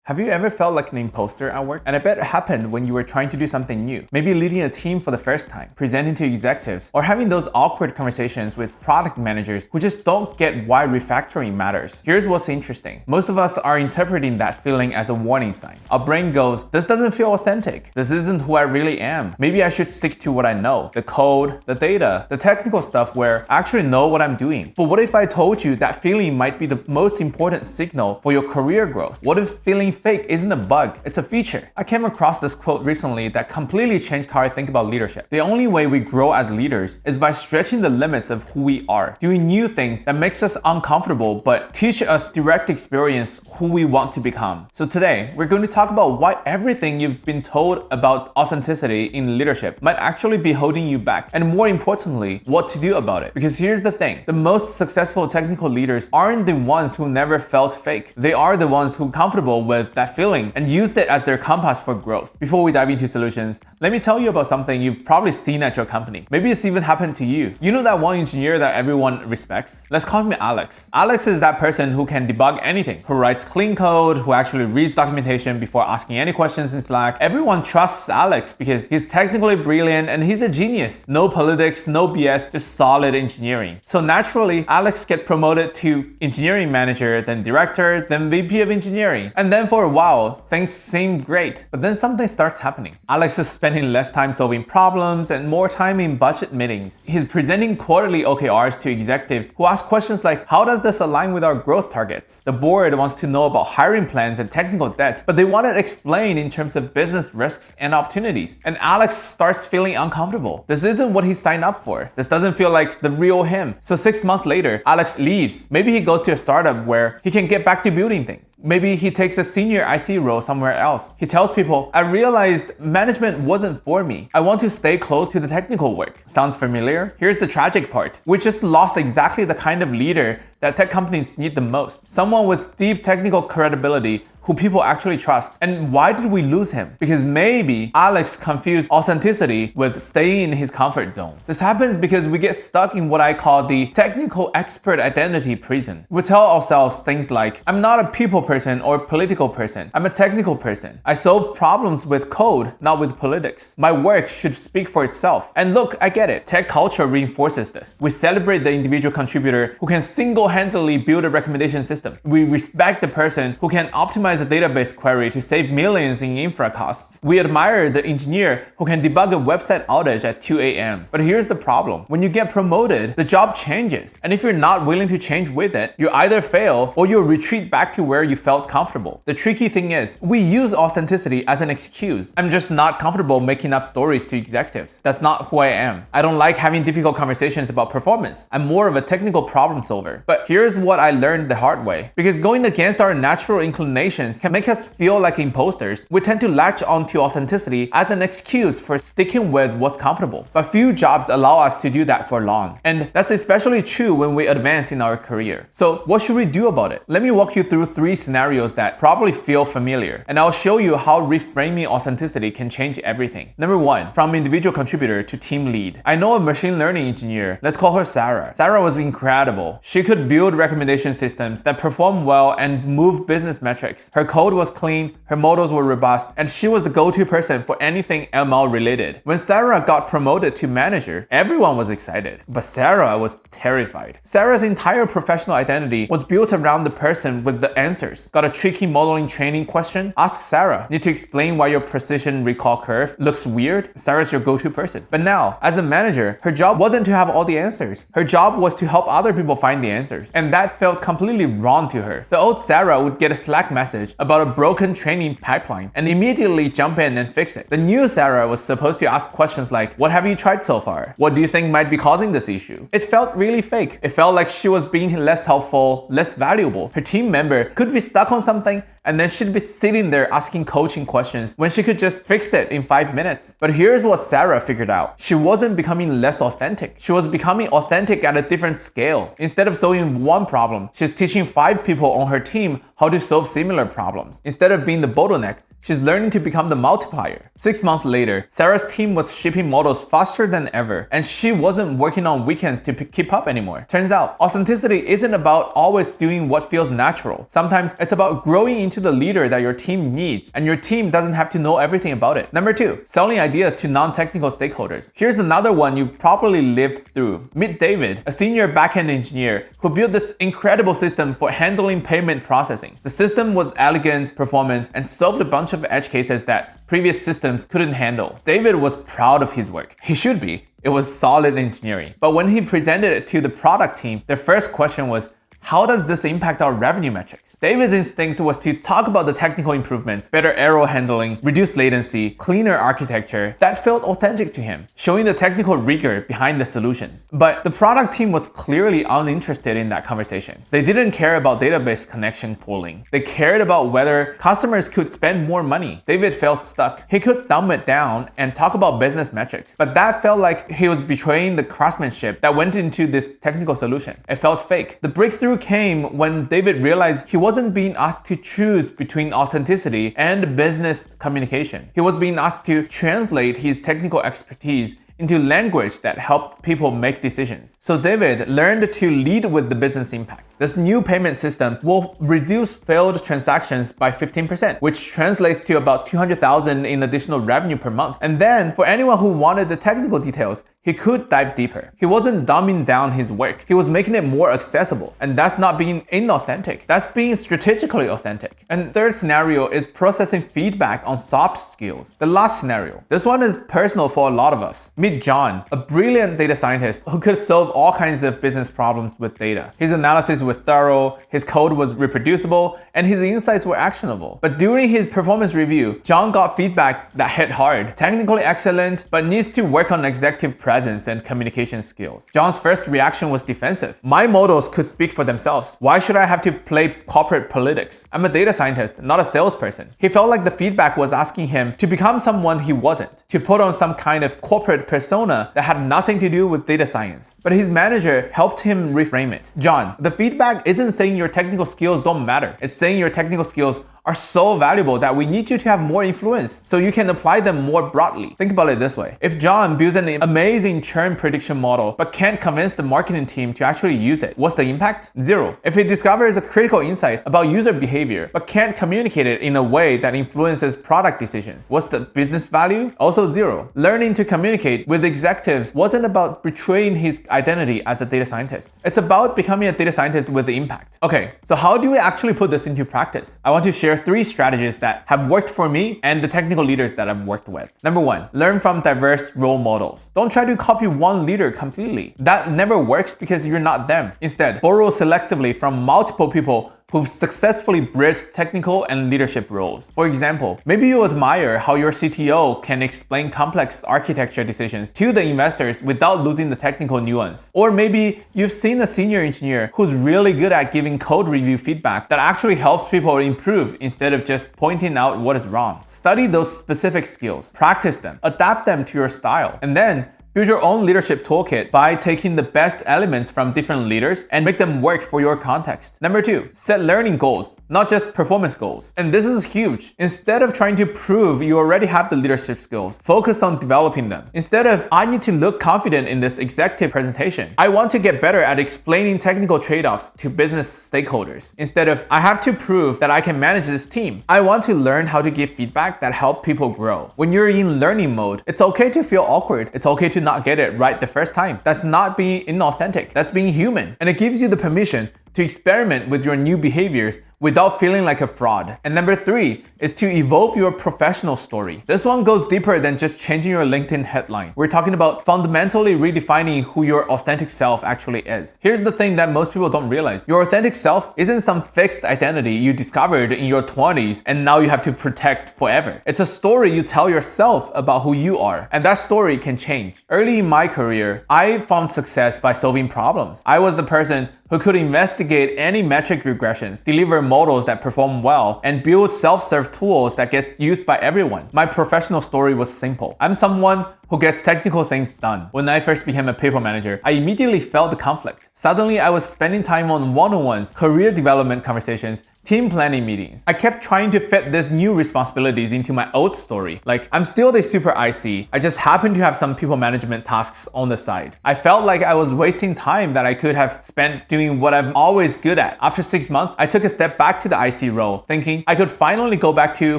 Have you ever felt like an imposter at work? And I bet it happened when you were trying to do something new. Maybe leading a team for the first time, presenting to executives, or having those awkward conversations with product managers who just don't get why refactoring matters. Here's what's interesting. Most of us are interpreting that feeling as a warning sign. Our brain goes, this doesn't feel authentic. This isn't who I really am. Maybe I should stick to what I know. The code, the data, the technical stuff where I actually know what I'm doing. But what if I told you that feeling might be the most important signal for your career growth? What if feeling fake isn't a bug, it's a feature? I came across this quote recently that completely changed how I think about leadership. The only way we grow as leaders is by stretching the limits of who we are, doing new things that makes us uncomfortable but teach us direct experience who we want to become. So today, we're going to talk about why everything you've been told about authenticity in leadership might actually be holding you back, and more importantly, what to do about it. Because here's the thing, the most successful technical leaders aren't the ones who never felt fake. They are the ones who are comfortable with that feeling and used it as their compass for growth. Before we dive into solutions, let me tell you about something you've probably seen at your company. Maybe it's even happened to you. You know that one engineer that everyone respects? Let's call him Alex. Alex is that person who can debug anything, who writes clean code, who actually reads documentation before asking any questions in Slack. Everyone trusts Alex because he's technically brilliant and he's a genius. No politics, no BS, just solid engineering. So naturally, Alex gets promoted to engineering manager, then director, then VP of engineering. And then for a while, things seem great. But then something starts happening. Alex is spending less time solving problems and more time in budget meetings. He's presenting quarterly OKRs to executives who ask questions like, how does this align with our growth targets? The board wants to know about hiring plans and technical debt, but they want it explained in terms of business risks and opportunities. And Alex starts feeling uncomfortable. This isn't what he signed up for. This doesn't feel like the real him. So 6 months later, Alex leaves. Maybe he goes to a startup where he can get back to building things. Maybe he takes a senior IC role somewhere else. He tells people, I realized management wasn't for me. I want to stay close to the technical work. Sounds familiar? Here's the tragic part. We just lost exactly the kind of leader that tech companies need the most. Someone with deep technical credibility who people actually trust. And why did we lose him? Because maybe Alex confused authenticity with staying in his comfort zone. This happens because we get stuck in what I call the technical expert identity prison. We tell ourselves things like, I'm not a people person or political person. I'm a technical person. I solve problems with code, not with politics. My work should speak for itself. And look, I get it. Tech culture reinforces this. We celebrate the individual contributor who can single-handedly build a recommendation system. We respect the person who can optimize a database query to save millions in infra costs. We admire the engineer who can debug a website outage at 2 a.m. But here's the problem. When you get promoted, the job changes. And if you're not willing to change with it, you either fail or you'll retreat back to where you felt comfortable. The tricky thing is, we use authenticity as an excuse. I'm just not comfortable making up stories to executives. That's not who I am. I don't like having difficult conversations about performance. I'm more of a technical problem solver. But here's what I learned the hard way. Because going against our natural inclinations can make us feel like imposters, we tend to latch onto authenticity as an excuse for sticking with what's comfortable. But few jobs allow us to do that for long. And that's especially true when we advance in our career. So what should we do about it? Let me walk you through 3 scenarios that probably feel familiar, and I'll show you how reframing authenticity can change everything. Number 1, from individual contributor to team lead. I know a machine learning engineer. Let's call her Sarah. Sarah was incredible. She could build recommendation systems that perform well and move business metrics. Her code was clean, her models were robust, and she was the go-to person for anything ML related. When Sarah got promoted to manager, everyone was excited, but Sarah was terrified. Sarah's entire professional identity was built around the person with the answers. Got a tricky modeling training question? Ask Sarah. Need to explain why your precision recall curve looks weird? Sarah's your go-to person. But now, as a manager, her job wasn't to have all the answers. Her job was to help other people find the answers. And that felt completely wrong to her. The old Sarah would get a Slack message about a broken training pipeline and immediately jump in and fix it. The new Sarah was supposed to ask questions like, what have you tried so far? What do you think might be causing this issue? It felt really fake. It felt like she was being less helpful, less valuable. Her team member could be stuck on something and then she'd be sitting there asking coaching questions when she could just fix it in 5 minutes. But here's what Sarah figured out. She wasn't becoming less authentic. She was becoming authentic at a different scale. Instead of solving one problem, she's teaching 5 people on her team how to solve similar problems. Instead of being the bottleneck, she's learning to become the multiplier. 6 months later, Sarah's team was shipping models faster than ever, and she wasn't working on weekends to keep up anymore. Turns out, authenticity isn't about always doing what feels natural. Sometimes it's about growing into into the leader that your team needs, and your team doesn't have to know everything about it. Number 2, selling ideas to non-technical stakeholders. Here's another one you probably lived through. Meet David, a senior backend engineer who built this incredible system for handling payment processing. The system was elegant, performant, and solved a bunch of edge cases that previous systems couldn't handle. David was proud of his work. He should be. It was solid engineering. But when he presented it to the product team, their first question was, how does this impact our revenue metrics? David's instinct was to talk about the technical improvements, better error handling, reduced latency, cleaner architecture. That felt authentic to him, showing the technical rigor behind the solutions. But the product team was clearly uninterested in that conversation. They didn't care about database connection pooling. They cared about whether customers could spend more money. David felt stuck. He could dumb it down and talk about business metrics, but that felt like he was betraying the craftsmanship that went into this technical solution. It felt fake. The breakthrough came when David realized he wasn't being asked to choose between authenticity and business communication. He was being asked to translate his technical expertise into language that helped people make decisions. So David learned to lead with the business impact. This new payment system will reduce failed transactions by 15%, which translates to about $200,000 in additional revenue per month. And then, for anyone who wanted the technical details, he could dive deeper. He wasn't dumbing down his work. He was making it more accessible. And that's not being inauthentic. That's being strategically authentic. And third scenario is processing feedback on soft skills. The last scenario. This one is personal for a lot of us. Meet John, a brilliant data scientist who could solve all kinds of business problems with data. His analysis was thorough, his code was reproducible, and his insights were actionable. But during his performance review, John got feedback that hit hard. Technically excellent, but needs to work on executive presence and communication skills. John's first reaction was defensive. My models could speak for themselves. Why should I have to play corporate politics? I'm a data scientist, not a salesperson. He felt like the feedback was asking him to become someone he wasn't, to put on some kind of corporate persona that had nothing to do with data science. But his manager helped him reframe it. John, the feedback isn't saying your technical skills don't matter. It's saying your technical skills are so valuable that we need you to have more influence so you can apply them more broadly. Think about it this way. If John builds an amazing churn prediction model but can't convince the marketing team to actually use it, what's the impact? Zero. If he discovers a critical insight about user behavior but can't communicate it in a way that influences product decisions, what's the business value? Also zero. Learning to communicate with executives wasn't about betraying his identity as a data scientist. It's about becoming a data scientist with impact. Okay, so how do we actually put this into practice? I want to share 3 strategies that have worked for me and the technical leaders that I've worked with. Number 1, learn from diverse role models. Don't try to copy one leader completely. That never works because you're not them. Instead, borrow selectively from multiple people who've successfully bridged technical and leadership roles. For example, maybe you admire how your CTO can explain complex architecture decisions to the investors without losing the technical nuance. Or maybe you've seen a senior engineer who's really good at giving code review feedback that actually helps people improve instead of just pointing out what is wrong. Study those specific skills, practice them, adapt them to your style, and then build your own leadership toolkit by taking the best elements from different leaders and make them work for your context. Number 2, set learning goals, not just performance goals. And this is huge. Instead of trying to prove you already have the leadership skills, focus on developing them. Instead of, I need to look confident in this executive presentation, I want to get better at explaining technical trade-offs to business stakeholders. Instead of, I have to prove that I can manage this team, I want to learn how to give feedback that help people grow. When you're in learning mode, it's okay to feel awkward. It's okay to not get it right the first time. That's not being inauthentic. That's being human. And it gives you the permission to experiment with your new behaviors without feeling like a fraud. And number 3 is to evolve your professional story. This one goes deeper than just changing your LinkedIn headline. We're talking about fundamentally redefining who your authentic self actually is. Here's the thing that most people don't realize. Your authentic self isn't some fixed identity you discovered in your 20s and now you have to protect forever. It's a story you tell yourself about who you are, and that story can change. Early in my career, I found success by solving problems. I was the person who could investigate any metric regressions, deliver models that perform well, and build self-serve tools that get used by everyone. My professional story was simple. I'm someone who gets technical things done. When I first became a people manager, I immediately felt the conflict. Suddenly, I was spending time on one-on-ones, career development conversations, team planning meetings. I kept trying to fit these new responsibilities into my old story. Like, I'm still the super IC. I just happen to have some people management tasks on the side. I felt like I was wasting time that I could have spent doing what I'm always good at. After 6 months, I took a step back to the IC role, thinking I could finally go back to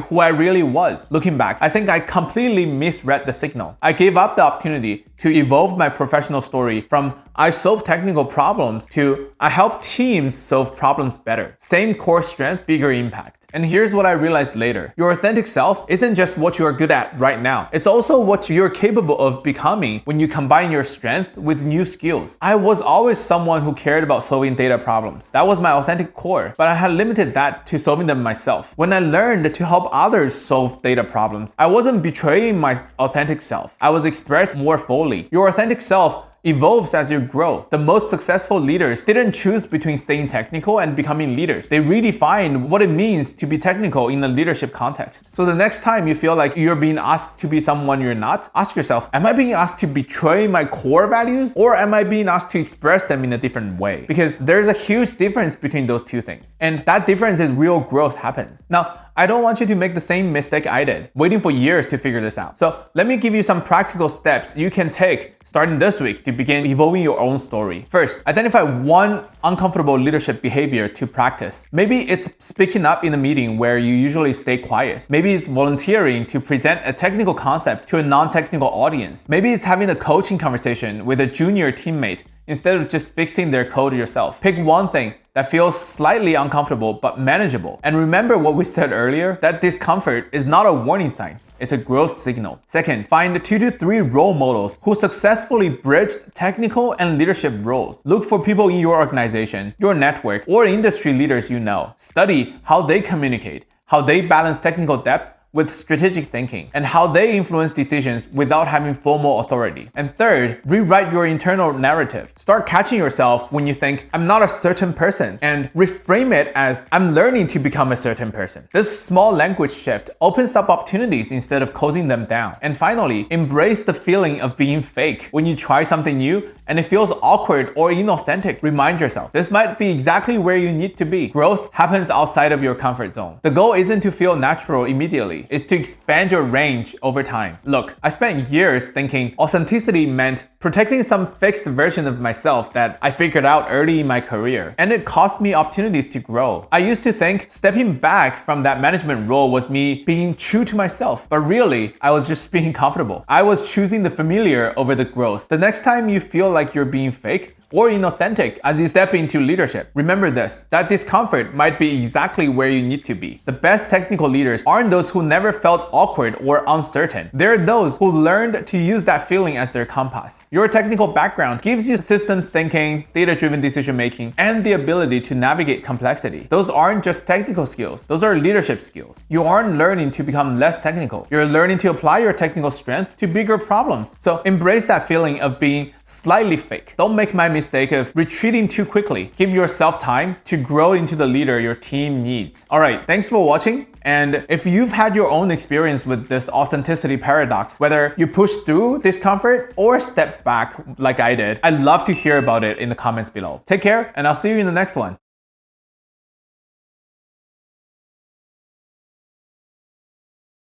who I really was. Looking back, I think I completely misread the signal. I gave up the opportunity to evolve my professional story from I solve technical problems to I help teams solve problems better. Same core strength, bigger impact. And here's what I realized later. Your authentic self isn't just what you are good at right now. It's also what you're capable of becoming when you combine your strength with new skills. I was always someone who cared about solving data problems. That was my authentic core, but I had limited that to solving them myself. When I learned to help others solve data problems, I wasn't betraying my authentic self. I was expressed more fully. Your authentic self evolves as you grow. The most successful leaders didn't choose between staying technical and becoming leaders. They redefined what it means to be technical in a leadership context. So the next time you feel like you're being asked to be someone you're not, ask yourself, am I being asked to betray my core values, or am I being asked to express them in a different way? Because there's a huge difference between those two things. And that difference is real growth happens. Now, I don't want you to make the same mistake I did, waiting for years to figure this out. So let me give you some practical steps you can take starting this week to begin evolving your own story. First, identify one uncomfortable leadership behavior to practice. Maybe it's speaking up in a meeting where you usually stay quiet. Maybe it's volunteering to present a technical concept to a non-technical audience. Maybe it's having a coaching conversation with a junior teammate instead of just fixing their code yourself. Pick one thing that feels slightly uncomfortable but manageable. And remember what we said earlier, that discomfort is not a warning sign. It's a growth signal. Second, find 2 to 3 role models who successfully bridged technical and leadership roles. Look for people in your organization, your network, or industry leaders you know. Study how they communicate, how they balance technical depth with strategic thinking, and how they influence decisions without having formal authority. And third, rewrite your internal narrative. Start catching yourself when you think, I'm not a certain person, and reframe it as, I'm learning to become a certain person. This small language shift opens up opportunities instead of closing them down. And finally, embrace the feeling of being fake. When you try something new and it feels awkward or inauthentic, remind yourself, this might be exactly where you need to be. Growth happens outside of your comfort zone. The goal isn't to feel natural immediately. Is to expand your range over time. Look, I spent years thinking authenticity meant protecting some fixed version of myself that I figured out early in my career, and it cost me opportunities to grow. I used to think stepping back from that management role was me being true to myself, but really, I was just being comfortable. I was choosing the familiar over the growth. The next time you feel like you're being fake or inauthentic as you step into leadership, remember this, that discomfort might be exactly where you need to be. The best technical leaders aren't those who never felt awkward or uncertain. They're those who learned to use that feeling as their compass. Your technical background gives you systems thinking, data-driven decision-making, and the ability to navigate complexity. Those aren't just technical skills, those are leadership skills. You aren't learning to become less technical. You're learning to apply your technical strength to bigger problems. So embrace that feeling of being slightly fake. Don't make my mistake of retreating too quickly. Give yourself time to grow into the leader your team needs. All right, thanks for watching. And if you've had your own experience with this authenticity paradox, whether you push through discomfort or step back like I did, I'd love to hear about it in the comments below. Take care, and I'll see you in the next one.